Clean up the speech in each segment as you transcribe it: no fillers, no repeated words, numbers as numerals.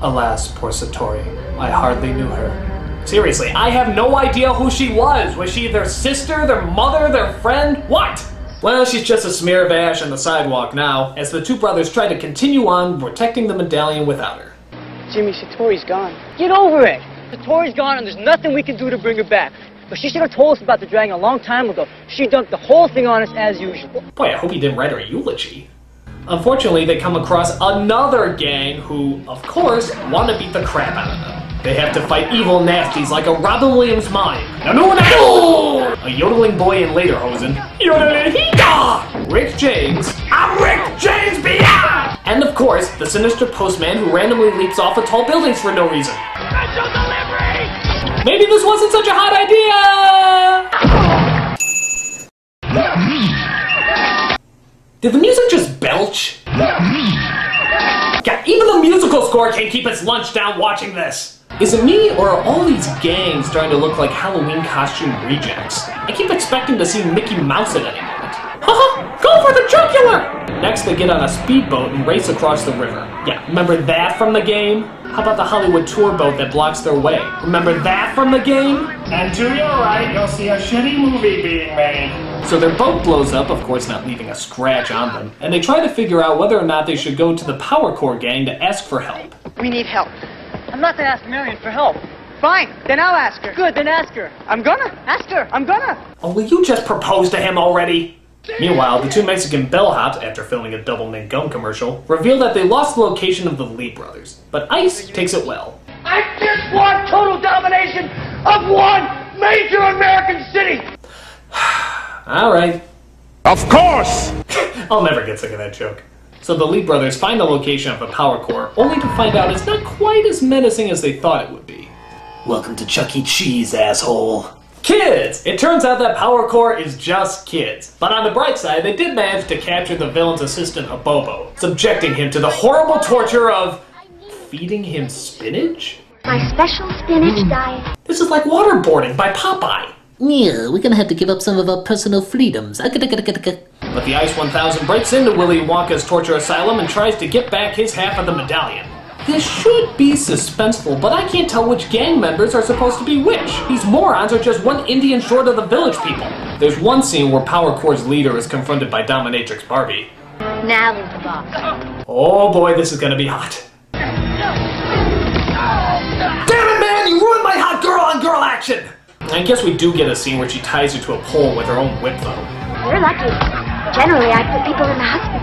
Alas, poor Satori. I hardly knew her. Seriously, I have no idea who she was. Was she their sister, their mother, their friend? What? Well, she's just a smear of ash on the sidewalk now, as the two brothers try to continue on protecting the medallion without her. Jimmy, Satori's gone. Get over it! Satori's gone and there's nothing we can do to bring her back. But she should have told us about the dragon a long time ago. She dumped the whole thing on us as usual. Boy, I hope he didn't write her a eulogy. Unfortunately, they come across another gang who, of course, want to beat the crap out of them. They have to fight evil nasties like a Robin Williams mime. A yodeling boy in lederhosen. Yodelin-hee-da! Rick James. I'm Rick James beyond! And of course, the sinister postman who randomly leaps off of tall buildings for no reason. Special delivery! Maybe this wasn't such a hot idea! Did the music just belch? God, even the musical score can't keep its lunch down watching this. Is it me, or are all these gangs starting to look like Halloween costume rejects? I keep expecting to see Mickey Mouse at any moment. Haha! Go for the jugular! Next, they get on a speedboat and race across the river. Yeah, remember that from the game? How about the Hollywood tour boat that blocks their way? Remember that from the game? And to your right, you'll see a shitty movie being made. So their boat blows up, of course not leaving a scratch on them, and they try to figure out whether or not they should go to the Power Core gang to ask for help. We need help. I'm not gonna ask Marion for help. Fine, then I'll ask her. Good, then ask her. I'm gonna. Ask her. I'm gonna. Oh, will you just propose to him already? Meanwhile, the two Mexican bellhops, after filming a Double Mint gum commercial, reveal that they lost the location of the Lee brothers, but Ice takes it well. I just want total domination of one major American city! Alright. Of course! I'll never get sick of that joke. So the Lee brothers find the location of the Power Core, only to find out it's not quite as menacing as they thought it would be. Welcome to Chuck E. Cheese, asshole. Kids! It turns out that Power Core is just kids. But on the bright side, they did manage to capture the villain's assistant, Abobo, subjecting him to the horrible torture of feeding him spinach? My special spinach diet. This is like waterboarding by Popeye. Yeah, we're gonna have to give up some of our personal freedoms. But the Ice 1000 breaks into Willy Wonka's torture asylum and tries to get back his half of the medallion. This should be suspenseful, but I can't tell which gang members are supposed to be which. These morons are just one Indian short of the village people. There's one scene where Power Core's leader is confronted by Dominatrix Barbie. Now there's the boss. Oh boy, this is gonna be hot. Damn it, man! You ruined my hot girl-on-girl action! I guess we do get a scene where she ties her to a pole with her own whip, though. You're lucky. Generally, I put people in the hospital.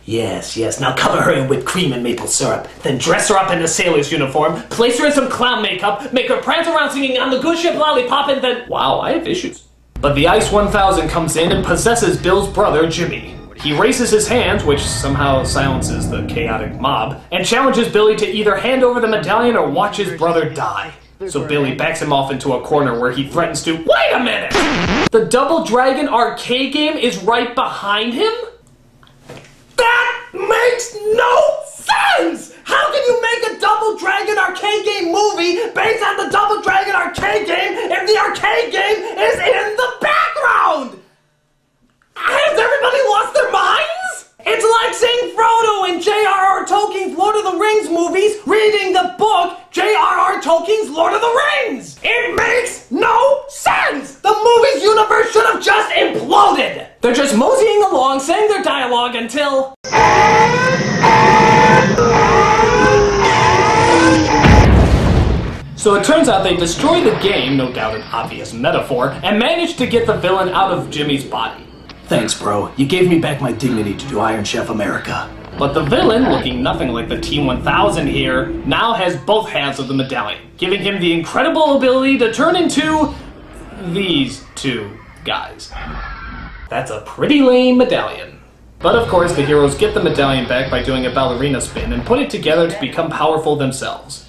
Yes, now cover her in whipped cream and maple syrup. Then dress her up in a sailor's uniform, place her in some clown makeup, make her prance around singing On the Good Ship Lollipop, and then... Wow, I have issues. But the Ice 1000 comes in and possesses Bill's brother, Jimmy. He raises his hands, which somehow silences the chaotic mob, and challenges Billy to either hand over the medallion or watch his brother die. So Billy backs him off into a corner where he threatens to... Wait a minute! The Double Dragon arcade game is right behind him? That makes no sense! How can you make a Double Dragon arcade game movie based on the Double Dragon arcade game if the arcade game is in the background? Has everybody lost their minds? It's like seeing Frodo in J.R.R. Tolkien's Lord of the Rings movies reading the book J.R.R. Tolkien's Lord of the Rings! It makes no sense! The movie's universe should have just imploded! They're just moseying along, saying their dialogue until... So it turns out they destroy the game, no doubt an obvious metaphor, and manage to get the villain out of Jimmy's body. Thanks, bro. You gave me back my dignity to do Iron Chef America. But the villain, looking nothing like the T-1000 here, now has both halves of the medallion, giving him the incredible ability to turn into... these two guys. That's a pretty lame medallion. But of course, the heroes get the medallion back by doing a ballerina spin and put it together to become powerful themselves.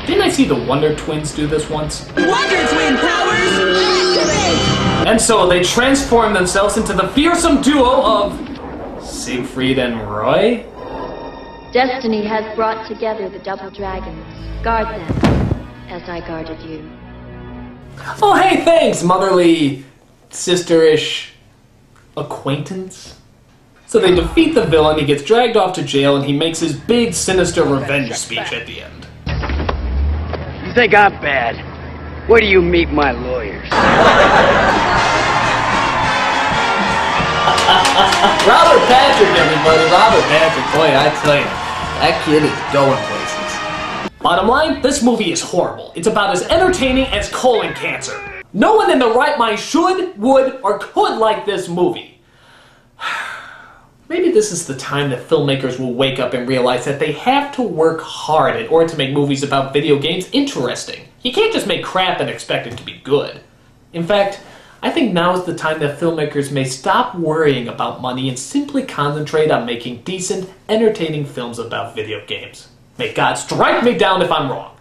Didn't I see the Wonder Twins do this once? Wonder Twin powers, activate! And so they transform themselves into the fearsome duo of Siegfried and Roy? Destiny has brought together the double dragons. Guard them, as I guarded you. Oh hey, thanks, motherly, sister-ish acquaintance? So they defeat the villain, he gets dragged off to jail, and he makes his big, sinister revenge speech at the end. You think I'm bad? Where do you meet my lawyers? Robert Patrick, everybody. Robert Patrick. Boy, I tell you, that kid is going places. Bottom line, this movie is horrible. It's about as entertaining as colon cancer. No one in their right mind should, would, or could like this movie. Maybe this is the time that filmmakers will wake up and realize that they have to work hard in order to make movies about video games interesting. You can't just make crap and expect it to be good. In fact, I think now is the time that filmmakers may stop worrying about money and simply concentrate on making decent, entertaining films about video games. May God strike me down if I'm wrong.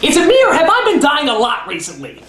Is it me or have I been dying a lot recently?